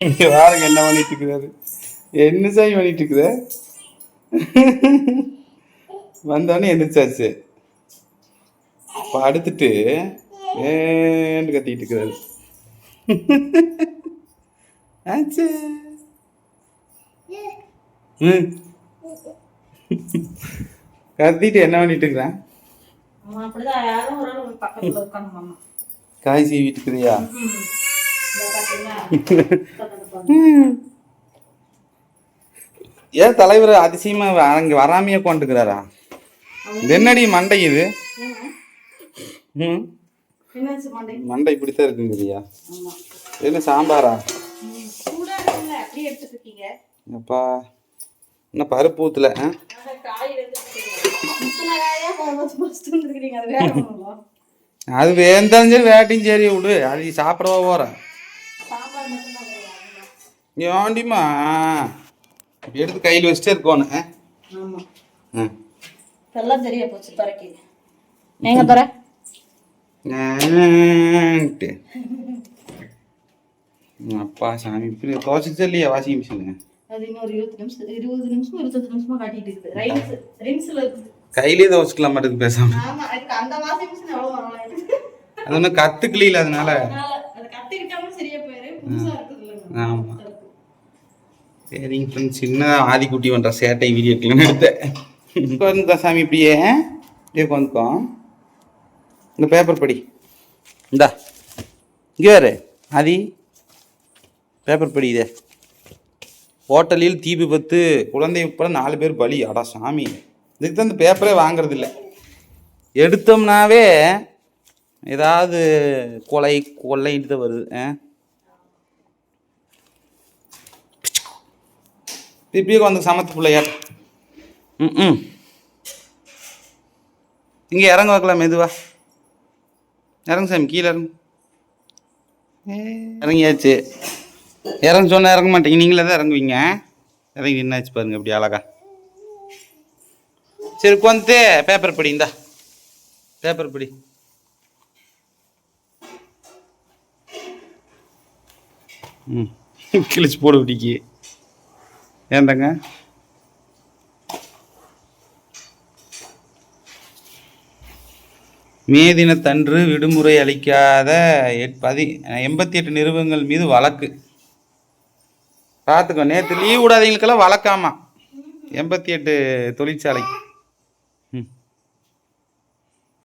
இங்க பாருங்க என்ன பண்ணிட்டு இருக்கிறாரு. என்ன சாமி பண்ணிட்டு இருக்குத? வந்தோடனே எந்திரிச்சாச்சு. படுத்துட்டு ஏன்னு கத்திட்டு இருக்கிறாரு. ஆச்சு. கத்திட்டு என்ன பண்ணிட்டு இருக்கிறேன்? காய் சீவிட்டு இருக்கிறியா? ஏன் தலைவர் அதிசயமா அங்க வராமையே கொண்டுக்கிறாரா? என்னடி மண்டை இது? மண்டை இப்படித்தான் இருக்குங்கிறியா? என்ன சாம்பாரா? அப்பா என்ன பருப்பு ஊத்துல? அது வேந்தாலும் சரி வேட்டையும் சரி விடு, அது சாப்பிடவா போற? ஏண்டிமா எடுத்து கையில் வச்சுட்டே இருக்கணும். சரியா போச்சு பறக்கி. எங்க பற அப்பா சாமி இப்படி துவச்சிச்சு இல்லையா வாஷிங் மிஷின்? அது இன்னொரு 20 நிமிஷம் 25 நிமிஷமா காட்டிட்டு இருக்குது. ரின்ஸ்ல இருக்குது. கையிலே துவச்சிக்கலாம் மாட்டேங்குது பேசாம. ஆமா அதுக்கு அந்த வாஷிங் மிஷின் எவ்வளவு வரலாம். அது ஒன்றும் கத்துக்கல அதனால. அது கத்துக்கிட்டாலும் சரியா போயிரு. புதுசா இருக்குது இல்லங்க. ஆமா சரிங்க ஃப்ரெண்ட்ஸ், சின்ன ஆதிக்குட்டி பண்ற சேட்டை வீடியோக்கெல்லாம் எடுத்தேன். கொஞ்சம் சாமி இப்படியே கொஞ்சம் இந்த பேப்பர் படி. இந்தா இங்கே வேறு ஆதி பேப்பர் படி. இதே ஹோட்டலில் தீ விபத்து, குழந்தை உட்பட 4 பேர் பலி. அடா சாமி, இதுக்கு தான் இந்த பேப்பரே வாங்குறதில்ல. எடுத்தோம்னாவே ஏதாவது கொள்ளைன்ட்டு தான் வருது. இப்படியே வந்து சமத்து பிள்ளையார். இங்கே இறங்க வைக்கலாம் மெதுவா. இறங்கு சாமி, கீழே இறங்கு. இறங்கியாச்சு. இறங்க சொன்னால் இறங்க மாட்டீங்க, நீங்களே தான் இறங்குவீங்க. இறங்கி என்னாச்சு பாருங்க அப்படி அழகா. சரி உட்காந்துட்டு பேப்பர் படி. இந்தா பேப்பர் படி. கிழிச்சு போடு பிடிக்கி. ஏந்தாங்க மே தினத்தன்று விடுமுறை அளிக்காத 88 நிறுவனங்கள் மீது வழக்கு. பார்த்துக்கோ, நேற்று லீவ் விடாதீங்களுக்கெல்லாம் வழக்காமா 88 தொழிற்சாலை.